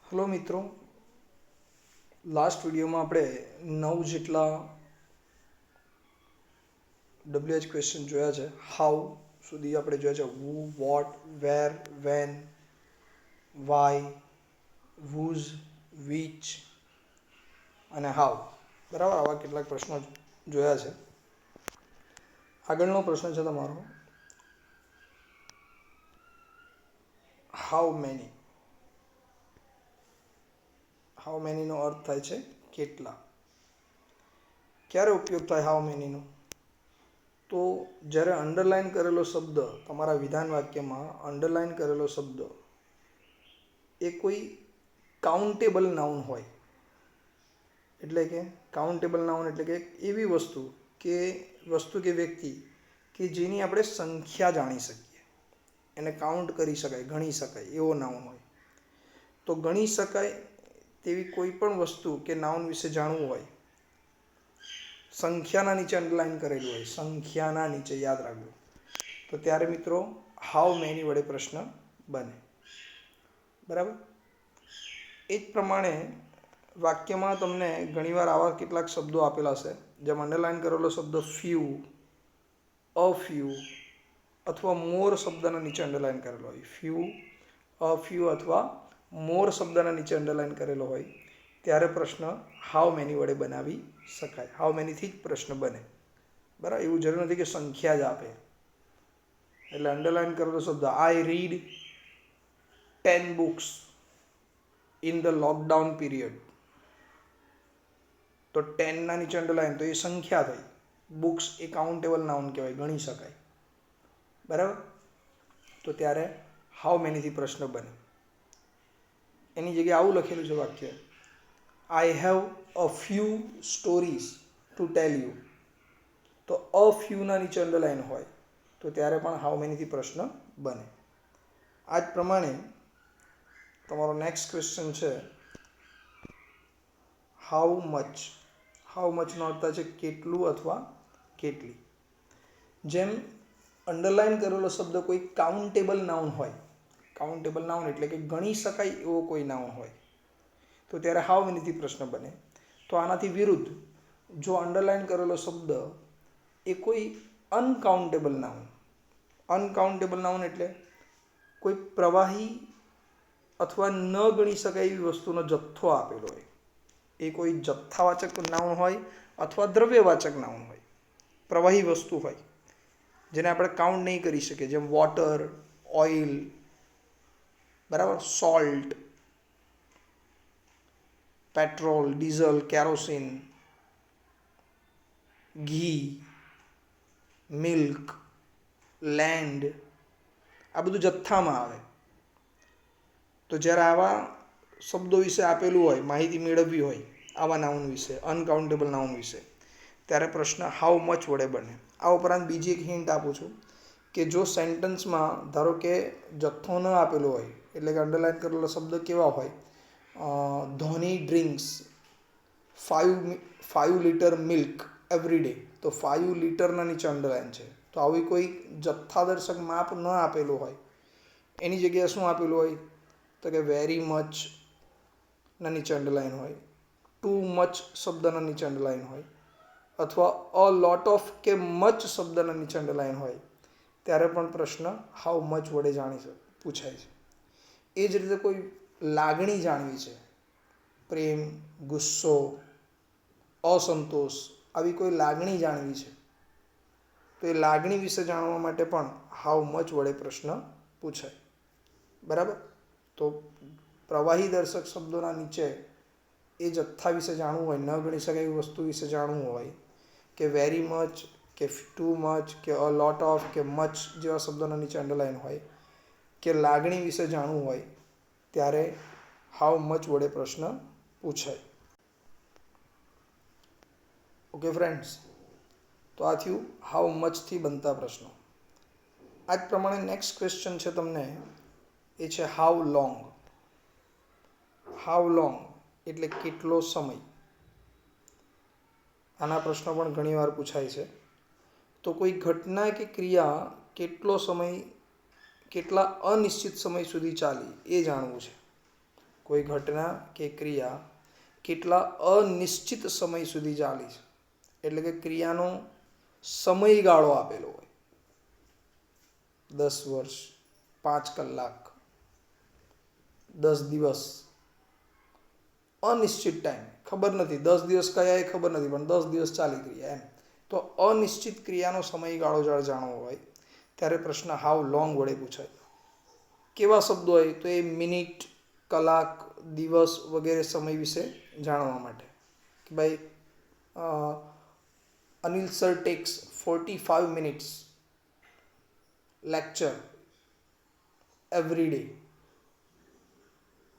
Hello मित्रों, last video में આપણે 9 જેટલા WH ક્વેશ્ચન જોયા છે. હાઉ સુધી આપણે જોયા છે. Who, what, where, when, why, whose, which અને હાઉ. બરાબર, આવા કેટલાક પ્રશ્નો જોયા છે. આગળનો પ્રશ્ન છે તમારો હાઉ મેની. હાઉ મેનીનો અર્થ થાય છે કેટલા. ક્યારે ઉપયોગ થાય હાઉ મેનીનો? તો જ્યારે અંડરલાઇન કરેલો શબ્દ તમારા વિધાન વાક્યમાં અંડરલાઇન કરેલો શબ્દ એ કોઈ કાઉન્ટેબલ નાઉન હોય, એટલે કે કાઉન્ટેબલ નાઉન એટલે કે એવી વસ્તુ કે વ્યક્તિ કે જેની આપણે સંખ્યા જાણી શકીએ, એને કાઉન્ટ કરી શકાય, ગણી શકાય એવો નાઉન હોય. તો ગણી શકાય તેવી કોઈ પણ વસ્તુ કે નાઉન વિશે જાણવું હોય, સંખ્યાના નીચે અંડરલાઇન કરેલું હોય, સંખ્યાના નીચે યાદ રાખજો, તો ત્યારે મિત્રો હાઉ મેની વડે પ્રશ્ન બને. બરાબર, એ જ પ્રમાણે વાક્યમાં તમને ઘણીવાર આવા કેટલાક શબ્દો આપેલા છે, જેમ અંડરલાઇન કરેલો શબ્દ ફ્યુ, અ ફ્યુ અથવા મોર શબ્દના નીચે અંડરલાઇન કરેલો હોય. ફ્યુ, અ ફ્યુ અથવા મોર શબ્દના નીચે અંડરલાઇન કરેલો હોય, ત્યારે પ્રશ્ન હાઉ મેની વડે બનાવી શકાય. હાઉ મેનીથી જ પ્રશ્ન બને. બરાબર, એવું જરૂર નથી કે સંખ્યા જ આપે. એટલે અંડરલાઇન કરેલો શબ્દ આઈ read 10 books in the lockdown period, તો 10 ના નીચે અંડરલાઇન, તો એ સંખ્યા થઈ. બુક્સ એ કાઉન્ટેબલ નાઉન કહેવાય, ગણી શકાય. બરાબર, તો ત્યારે હાઉ મેનીથી પ્રશ્ન બને. એની જગ્યાએ આવું લખેલું છે વાક્ય, I have a few stories to tell you, તો અ ફ્યુના નીચે અંડરલાઇન હોય, તો ત્યારે પણ હાઉ મેનીથી પ્રશ્ન બને. આ જ પ્રમાણે તમારો નેક્સ્ટ ક્વેશ્ચન છે હાઉ મચ. હાઉ મચનો અર્થ છે કેટલું અથવા કેટલી. જેમ અંડરલાઇન કરેલો શબ્દ કોઈ કાઉન્ટેબલ નાઉન હોય, કાઉન્ટેબલ નાઉન એટલે કે ગણી શકાય એવો કોઈ નાઉન હોય, તો ત્યારે હાઉ મેનીથી પ્રશ્ન બને. તો આનાથી વિરુદ્ધ, જો અંડરલાઇન કરેલો શબ્દ એ કોઈ અનકાઉન્ટેબલ નાઉન, અનકાઉન્ટેબલ નાઉન એટલે કોઈ પ્રવાહી અથવા ન ગણી શકાય એવી વસ્તુનો જથ્થો આપેલો હોય, એ કોઈ જથ્થાવાચક નાઉન હોય અથવા દ્રવ્યવાચક નાઉન હોય, પ્રવાહી વસ્તુ હોય જેને આપણે કાઉન્ટ નહીં કરી શકીએ, જેમ વોટર, ઓઇલ, બરાબર, સોલ્ટ, પેટ્રોલ, ડીઝલ, કેરોસીન, ઘી, મિલ્ક, લેન્ડ, આ બધું જથ્થામાં આવે. તો જ્યારે આવા શબ્દો વિશે આપેલું હોય, માહિતી મેળવવી હોય આવા નાઉન વિશે, અનકાઉન્ટેબલ નાઉન વિશે, ત્યારે પ્રશ્ન હાઉ મચ વડે બને. આ ઉપરાંત બીજી એક હિન્ટ આપું છું કે જો સેન્ટન્સમાં ધારો કે જથ્થો ન આપેલો હોય, એટલે કે અંડરલાઇન કરેલો શબ્દ કેવા હોય, Dhoni drinks 5 liter milk every day, તો 5 લિટરના નીચે અંડરલાઇન છે. તો આવી કોઈ જથ્થાદર્શક માપ ન આપેલું હોય, એની જગ્યાએ શું આપેલું હોય, તો કે વેરી મચ ના નીચે અંડરલાઇન હોય, ટુ મચ શબ્દના નીચે અંડરલાઇન હોય, અથવા અ લોટ ઓફ કે મચ શબ્દના નીચે અંડરલાઇન હોય, ત્યારે પણ પ્રશ્ન હાઉ મચ વડે પૂછાય છે. એ જ રીતે કોઈ લાગણી જાણવી છે, પ્રેમ, ગુસ્સો, અસંતોષ, આવી કોઈ લાગણી જાણવી છે, તો એ લાગણી વિશે જાણવા માટે પણ હાઉ મચ વડે પ્રશ્ન પૂછાય. બરાબર, તો પ્રવાહી દર્શક શબ્દોના નીચે એ જથ્થા વિશે જાણવું હોય, ન ગણી શકાય એવી વસ્તુ વિશે જાણવું હોય, કે વેરી મચ, કે ટુ મચ, કે અ લોટ ઓફ, કે મચ જેવા શબ્દોના નીચે અંડરલાઇન હોય, કે લાગણી વિશે જાણવું હોય, ત્યારે હાઉ મચ વડે પ્રશ્ન પૂછાય. ઓકે ફ્રેન્ડ્સ, તો આ થયું હાઉ મચથી બનતા પ્રશ્નો. આ જ પ્રમાણે નેક્સ્ટ ક્વેશ્ચન છે તમને, એ છે હાઉ લોંગ. હાઉ લોંગ એટલે કેટલો સમય. આના પ્રશ્નો પણ ઘણીવાર પૂછાય છે. તો કોઈ ઘટના કે ક્રિયા કેટલા અનિશ્ચિત સમય સુધી ચાલી એ જાણવું છે. કોઈ ઘટના કે ક્રિયા કેટલા અનિશ્ચિત સમય સુધી ચાલી છે, એટલે કે ક્રિયાનો સમયગાળો આપેલો હોય, 10 વર્ષ, 5 કલાક, 10 દિવસ, અનિશ્ચિત ટાઈમ, ખબર નથી 10 દિવસ કયા એ ખબર નથી, પણ 10 દિવસ ચાલી ક્રિયા એમ. તો અનિશ્ચિત ક્રિયાનો સમયગાળો જ્યારે જાણવો હોય ત્યારે પ્રશ્ન હાઉ લોંગ વડે પૂછાય. કેવા શબ્દો હોય તો એ મિનિટ, કલાક, દિવસ વગેરે સમય વિશે જાણવા માટે કે ભાઈ Anil sir tax 45 minutes lecture every day.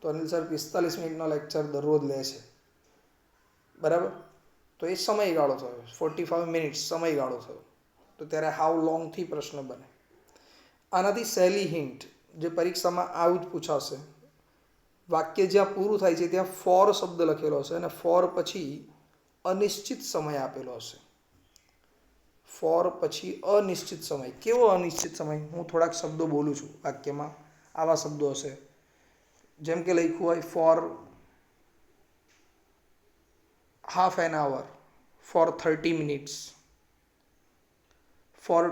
તો અનિલ સર 45 મિનિટનો લેક્ચર દરરોજ લે છે, બરાબર. તો એ સમયગાળો થયો, 45 મિનિટ્સ સમયગાળો થયો. તો ત્યારે હાઉ લોંગથી પ્રશ્ન બને. આનાથી સહેલી હિન્ટ જે પરીક્ષામાં આવું જ પૂછાશે, વાક્ય જ્યાં પૂરું થાય છે ત્યાં ફોર શબ્દ લખેલો હશે અને ફોર પછી અનિશ્ચિત સમય આપેલો હશે. ફોર પછી અનિશ્ચિત સમય. કેવો અનિશ્ચિત સમય? હું થોડાક શબ્દો બોલું છું વાક્યમાં, આવા શબ્દો હશે, જેમ કે લખ્યું હોય for half an hour, for 30 minutes, for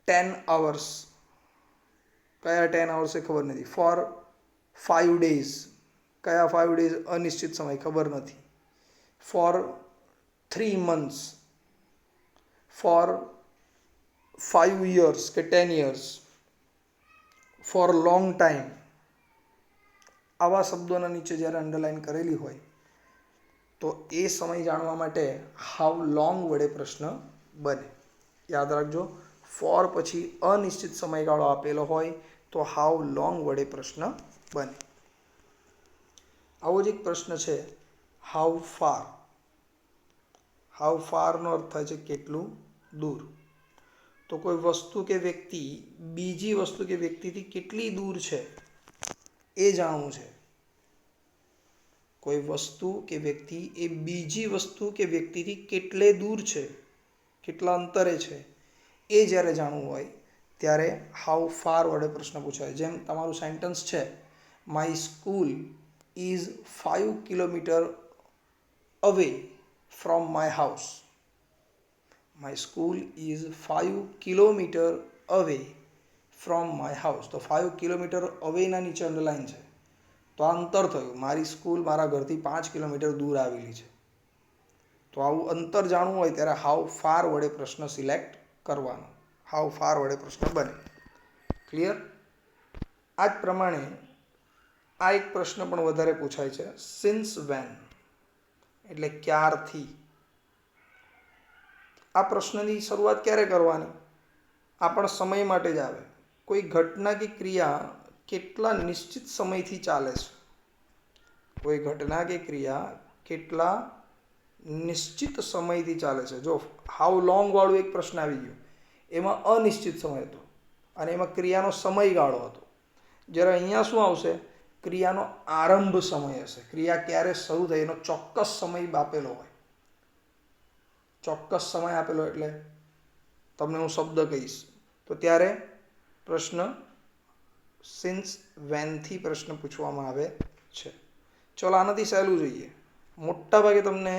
10 hours. કયા 10 hours એ ખબર નથી. For 5 days. કયા 5 days? અનિશ્ચિત સમય, ખબર નથી. ફોર 3 months, ફોર 5 years કે 10 years, ફોર લોંગ ટાઈમ. આવા શબ્દોના નીચે જ્યારે અંડરલાઈન કરેલી હોય તો એ સમય જાણવા માટે હાઉ લોંગ વડે પ્રશ્ન બને. યાદ રાખજો, ફોર પછી અનિશ્ચિત સમયગાળો આપેલો હોય તો હાઉ લોંગ વડે પ્રશ્ન બને. આવો જ એક પ્રશ્ન છે હાઉ ફાર. હાઉ ફારનો અર્થ થાય છે કેટલું દૂર. તો કોઈ વસ્તુ કે વ્યક્તિ બીજી વસ્તુ કે વ્યક્તિથી કેટલી દૂર છે એ જાણવું છે. કોઈ વસ્તુ કે વ્યક્તિ એ બીજી વસ્તુ કે વ્યક્તિથી કેટલે દૂર છે, કેટલા અંતરે છે, એ જ્યારે જાણવું હોય ત્યારે હાઉ ફાર વડે પ્રશ્ન પૂછાય. જેમ તમારું સેન્ટન્સ છે, my school is 5 kilometre away from my house. My school is 5 kilometre away from my house. તો 5 કિલોમીટર અવેના નીચે અંડરલાઈન છે, તો આ અંતર થયું. મારી સ્કૂલ મારા ઘરથી 5 કિલોમીટર દૂર આવેલી છે. તો આવું અંતર જાણવું હોય ત્યારે હાઉ ફાર વડે પ્રશ્ન સિલેક્ટ કરવાનો. હાઉ ફાર વડે પ્રશ્ન બને. ક્લિયર? આ જ પ્રમાણે આ એક પ્રશ્ન પણ વધારે પૂછાય છે, સિન્સ વેન, એટલે ક્યારથી. આ પ્રશ્નની શરૂઆત ક્યારે કરવાની? આ પણ સમય માટે જ આવે. કોઈ ઘટના કે ક્રિયા કેટલા નિશ્ચિત સમયથી ચાલે છે. કોઈ ઘટના કે ક્રિયા કેટલા નિશ્ચિત સમયથી ચાલે છે. જો હાઉ લોંગ વાળું એક પ્રશ્ન આવી ગયું, એમાં અનિશ્ચિત સમય હતો અને એમાં ક્રિયાનો સમયગાળો હતો. જ્યારે અહીંયા શું આવશે? ક્રિયાનો આરંભ સમય હશે. ક્રિયા ક્યારે શરૂ થઈ એનો ચોક્કસ સમય આપેલો હોય. ચોક્કસ સમય આપેલો એટલે તમને હું શબ્દ કહીશ તો ત્યારે પ્રશ્ન સિન્સ વેનથી પ્રશ્ન પૂછવામાં આવે છે. ચલો આનાથી સહેલું જોઈએ. મોટા ભાગે તમને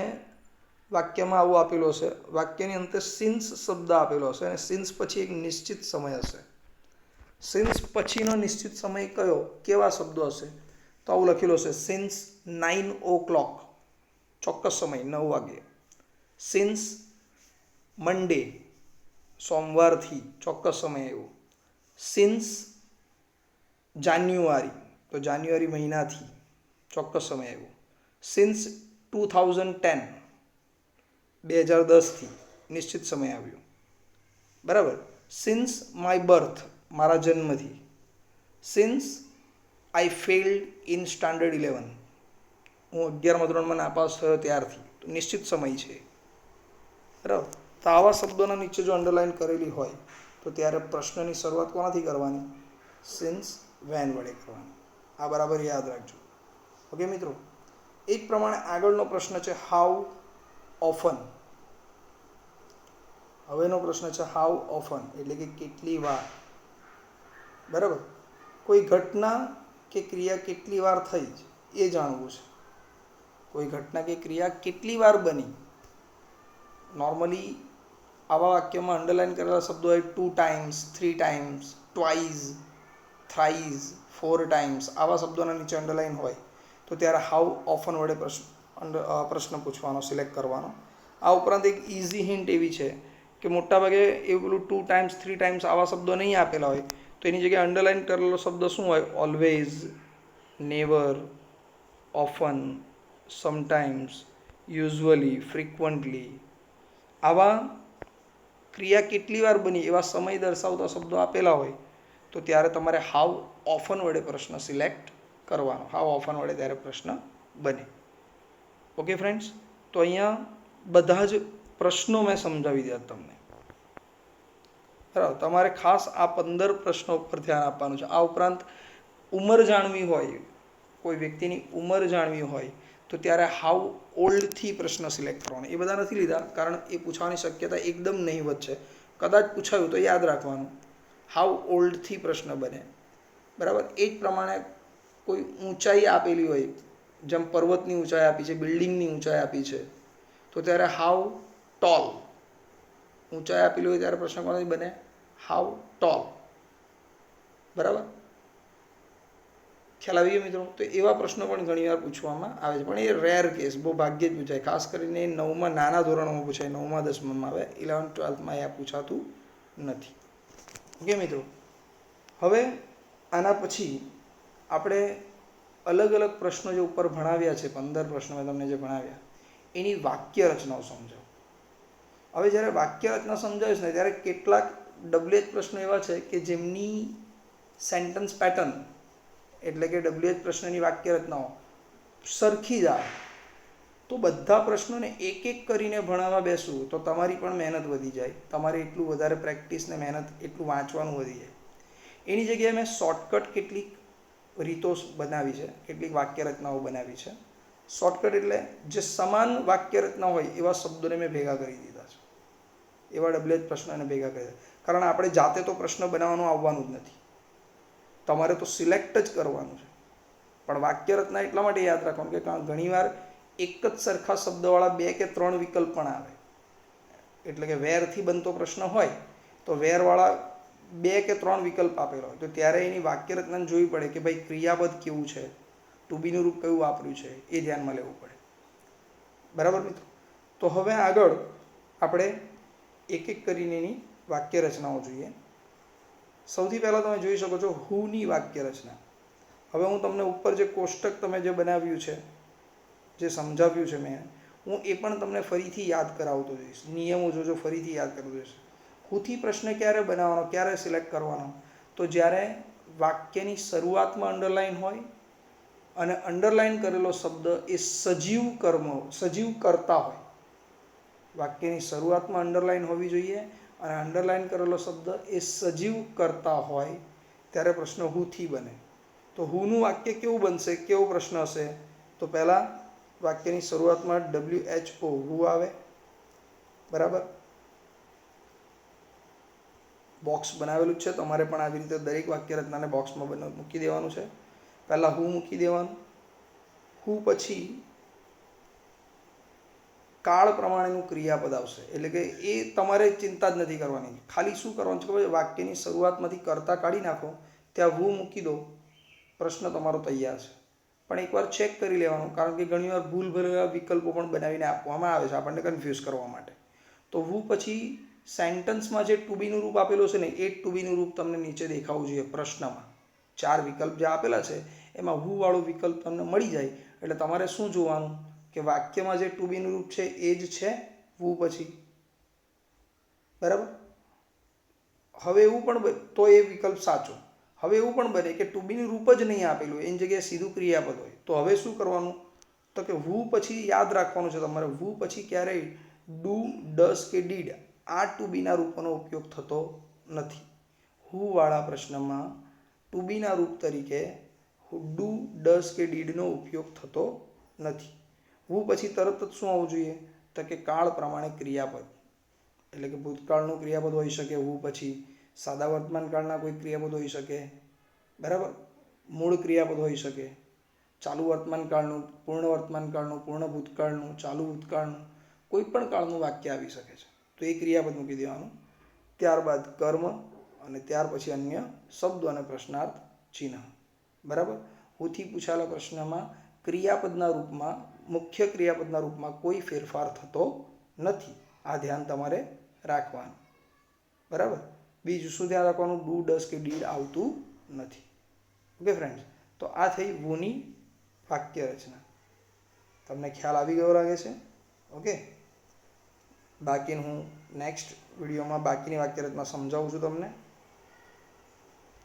વાક્યમાં આવું આપેલું હશે, વાક્યની અંતે સિન્સ શબ્દ આપેલો હશે અને સિન્સ પછી એક નિશ્ચિત સમય હશે. સિન્સ પછીનો નિશ્ચિત સમય કયો? કેવા શબ્દો હશે? તો આવું લખેલું હશે, સિન્સ 9 o'clock, ચોક્કસ સમય 9 વાગે. સિન્સ મંડે, સોમવારથી, ચોક્કસ સમય આવ્યો. સિન્સ જાન્યુઆરી, તો જાન્યુઆરી મહિનાથી, ચોક્કસ સમય આવ્યો. સિન્સ 2010, 2010થી નિશ્ચિત સમય આવ્યો, બરાબર. સિન્સ માય બર્થ, મારા જન્મથી. Since I failed in standard 11, હું 11મા ધોરણમાં નાપાસ થયો ત્યારથી, તો નિશ્ચિત સમય છે, બરાબર. તો આવા શબ્દોના નીચે જો અંડરલાઈન કરેલી હોય તો ત્યારે પ્રશ્નની શરૂઆત કોનાથી કરવાની? સિન્સ વેન વડે કરવાની. આ બરાબર યાદ રાખજો. ઓકે મિત્રો, એ જ પ્રમાણે આગળનો પ્રશ્ન છે હાઉ ઓફન. હવેનો પ્રશ્ન છે હાઉ ઓફન, એટલે કે કેટલી વાર, બરાબર. કોઈ ઘટના કે ક્રિયા કેટલી વાર થઈ એ જાણવું છે. કોઈ ઘટના કે ક્રિયા કેટલી વાર બની. નોર્મલી આવા વાક્યમાં અંડરલાઇન કરેલા શબ્દો હોય 2 ટાઈમ્સ, 3 ટાઈમ્સ, ટ્વાઇઝ, થ્રાઇઝ, 4 ટાઈમ્સ, આવા શબ્દોના નીચે અંડરલાઇન હોય તો ત્યારે હાઉ ઓફન વડે પ્રશ્ન પૂછવાનો, સિલેક્ટ કરવાનો. આ ઉપરાંત એક ઇઝી હિન્ટ એવી છે કે મોટાભાગે એવું પેલું 2 ટાઈમ્સ, 3 ટાઈમ્સ આવા શબ્દો નહીં આપેલા હોય તો એની જગ્યાએ અંડરલાઇન કરેલો શબ્દ શું હોય? Always, never, often, sometimes, usually, frequently. આવા ક્રિયા કેટલી વાર બની એવા સમય દર્શાવતા શબ્દો આપેલા હોય તો ત્યારે તમારે હાઉ ઓફન વડે પ્રશ્ન સિલેક્ટ કરવાનો. હાઉ ઓફન વડે ત્યારે પ્રશ્ન બને. ઓકે ફ્રેન્ડ્સ, તો અહીંયા બધા જ પ્રશ્નો મેં સમજાવી દીધા તમને. બરાબર, તમારે ખાસ આ 15 પ્રશ્નો ઉપર ધ્યાન આપવાનું છે. આ ઉપરાંત ઉંમર જાણવી હોય, કોઈ વ્યક્તિની ઉંમર જાણવી હોય તો ત્યારે હાઉ ઓલ્ડથી પ્રશ્ન સિલેક્ટ કરવાનો. એ બધા નથી લીધા કારણ એ પૂછવાની શક્યતા એકદમ નહીવત છે. કદાચ પૂછાયું તો યાદ રાખવાનું. હાઉ ઓલ્ડથી પ્રશ્ન બને. બરાબર, એ જ પ્રમાણે કોઈ ઊંચાઈ આપેલી હોય, જેમ પર્વતની ઊંચાઈ આપી છે, બિલ્ડિંગની ઊંચાઈ આપી છે, તો ત્યારે હાઉ ટોલ. ઊંચાઈ આપેલી હોય ત્યારે પ્રશ્ન કોનાથી બને? How tall. બરાબર, ખ્યાલ આવી ગયો મિત્રો? તો એવા પ્રશ્નો પણ ઘણીવાર પૂછવામાં આવે છે, પણ એ રેર કેસ, બહુ ભાગ્યે જ પૂછાય. ખાસ કરીને 9મા નાના ધોરણોમાં પૂછાય, 9મા 10મામાં આવે, 11th 12thમાં એ પૂછાતું નથી. ઓકે મિત્રો, હવે આના પછી આપણે અલગ અલગ પ્રશ્નો જે ઉપર ભણાવ્યા છે, 15 પ્રશ્નો મેં તમને જે ભણાવ્યા એની વાક્ય રચનાઓ સમજાવો. હવે જ્યારે વાક્ય રચના સમજાવીશ ને ત્યારે કેટલાક WH પ્રશ્નો એવા છે કે જેમની સેન્ટન્સ પેટર્ન એટલે કે WH પ્રશ્નની વાક્ય રચનાઓ સરખી જ આવે. તો બધા પ્રશ્નોને એક એક કરીને ભણાવવા બેસવું તો તમારી પણ મહેનત વધી જાય. તમારે એટલું વધારે પ્રેક્ટિસ ને મહેનત, એટલું વાંચવાનું વધી જાય. એની જગ્યાએ મેં શોર્ટકટ કેટલીક રીતો બનાવી છે, કેટલીક વાક્ય રચનાઓ બનાવી છે. શોર્ટકટ એટલે જે સમાન વાક્ય રચના હોય એવા શબ્દોને મેં ભેગા કરી દીધા છે. એવા WH પ્રશ્નોને ભેગા કરી દીધા. કારણ આપણે જાતે તો પ્રશ્ન બનાવવાનું આવવાનું જ નથી, તમારે તો સિલેક્ટ જ કરવાનું છે. પણ વાક્ય રચના એટલા માટે યાદ રાખવાનું કે ઘણીવાર એક જ સરખા શબ્દવાળા 2 કે 3 વિકલ્પ પણ આવે. એટલે કે વેરથી બનતો પ્રશ્ન હોય તો વેરવાળા 2 કે 3 વિકલ્પ આપેલો હોય તો ત્યારે એની વાક્ય રચનાને જોવી પડે કે ભાઈ ક્રિયાપદ કેવું છે, ટુ બીનું રૂપ કયું વાપર્યું છે, એ ધ્યાનમાં લેવું પડે. બરાબર મિત્રો? તો હવે આગળ આપણે એક એક કરીને એની વાક્ય રચનાઓ જોઈએ. સૌથી પહેલાં તમે જોઈ શકો છો હુની વાક્ય રચના. હવે હું તમને ઉપર જે કોષ્ટક તમે જે બનાવ્યું છે, જે સમજાવ્યું છે મેં, હું એ પણ તમને ફરીથી યાદ કરાવતો જઈશ. નિયમો જોજો, ફરીથી યાદ કરતો જઈશ. હુથી પ્રશ્ન ક્યારે બનાવવાનો, ક્યારે સિલેક્ટ કરવાનો? તો જ્યારે વાક્યની શરૂઆતમાં અંડરલાઇન હોય અને અંડરલાઇન કરેલો શબ્દ એ સજીવ કરતા હોય. વાક્યની શરૂઆતમાં અંડરલાઇન હોવી જોઈએ અને અંડરલાઇન કરેલો શબ્દ એ સજીવ કરતા હોય ત્યારે પ્રશ્ન હુથી બને. તો હુનું વાક્ય કેવું બનશે, કેવો પ્રશ્ન હશે? તો પહેલાં વાક્યની શરૂઆતમાં WHO હુ આવે. બરાબર, બોક્સ બનાવેલું જ છે, તમારે પણ આવી રીતે દરેક વાક્ય રચનાને બોક્સમાં મૂકી દેવાનું છે. પહેલાં હુ મૂકી દેવાનું. હુ પછી કાળ પ્રમાણેનું ક્રિયાપદ આવશે. એટલે કે એ તમારે ચિંતા જ નથી કરવાની. ખાલી શું કરવાનું છે કે વાક્યની શરૂઆતમાંથી કરતા કાઢી નાખો, ત્યાં હુ મૂકી દો, પ્રશ્ન તમારો તૈયાર છે. પણ એકવાર ચેક કરી લેવાનું, કારણ કે ઘણીવાર ભૂલભરેલા વિકલ્પો પણ બનાવીને આપવામાં આવે છે આપણને કન્ફ્યુઝ કરવા માટે. તો હુ પછી સેન્ટન્સમાં જે ટુ બીનું રૂપ આપેલું છે ને એ ટુ બીનું રૂપ તમને નીચે દેખાવું જોઈએ પ્રશ્નમાં. 4 વિકલ્પ જે આપેલા છે એમાં હુ વાળો વિકલ્પ તમને મળી જાય એટલે તમારે શું જોવાનું કે વાક્યમાં જે ટુ બીનું રૂપ છે એ જ છે હુ પછી. બરાબર, હવે એવું પણ તો એ વિકલ્પ સાચો. હવે એવું પણ બને કે ટુ બીનું રૂપ જ નહીં આપેલું, એની જગ્યાએ સીધું ક્રિયાપદ હોય. તો હવે શું કરવાનું? તો કે હુ પછી યાદ રાખવાનું છે તમારે. હુ પછી ક્યારેય ડુ, ડસ કે ડીડ આ ટુ બીના રૂપોનો ઉપયોગ થતો નથી. હુ વાળા પ્રશ્નમાં ટુ બીના રૂપ તરીકે ડુ, ડસ કે ડીડનો ઉપયોગ થતો નથી. હુ પછી તરત જ શું આવવું જોઈએ? તો કે કાળ પ્રમાણે ક્રિયાપદ. એટલે કે ભૂતકાળનું ક્રિયાપદ હોઈ શકે હુ પછી, સાદા વર્તમાન કાળના કોઈ ક્રિયાપદ હોઈ શકે, બરાબર, મૂળ ક્રિયાપદ હોઈ શકે. ચાલુ વર્તમાનકાળનું, પૂર્ણ વર્તમાનકાળનું, પૂર્ણ ભૂતકાળનું, ચાલુ ભૂતકાળનું, કોઈ પણ કાળનું વાક્ય આવી શકે છે. તો એ ક્રિયાપદ મૂકી દેવાનું. ત્યારબાદ કર્મ અને ત્યાર પછી અન્ય શબ્દો અને પ્રશ્નાર્થ ચિહ્ન. બરાબર. હુંથી પૂછાયેલા પ્રશ્નમાં ક્રિયાપદના રૂપમાં, મુખ્ય ક્રિયાપદના રૂપમાં કોઈ ફેરફાર થતો નથી. આ ધ્યાન તમારે રાખવાનું. બરાબર. બીજું શું ધ્યાન રાખવાનું? ડુ, ડસ કે ડીડ આવતું નથી. Okay friends. તો આ થઈ વુની વાક્ય રચના. તમને ખ્યાલ આવી ગયો લાગે છે? ઓકે. બાકીનું હું નેક્સ્ટ વિડીયોમાં બાકીની વાક્ય રચના સમજાવું છું તમને.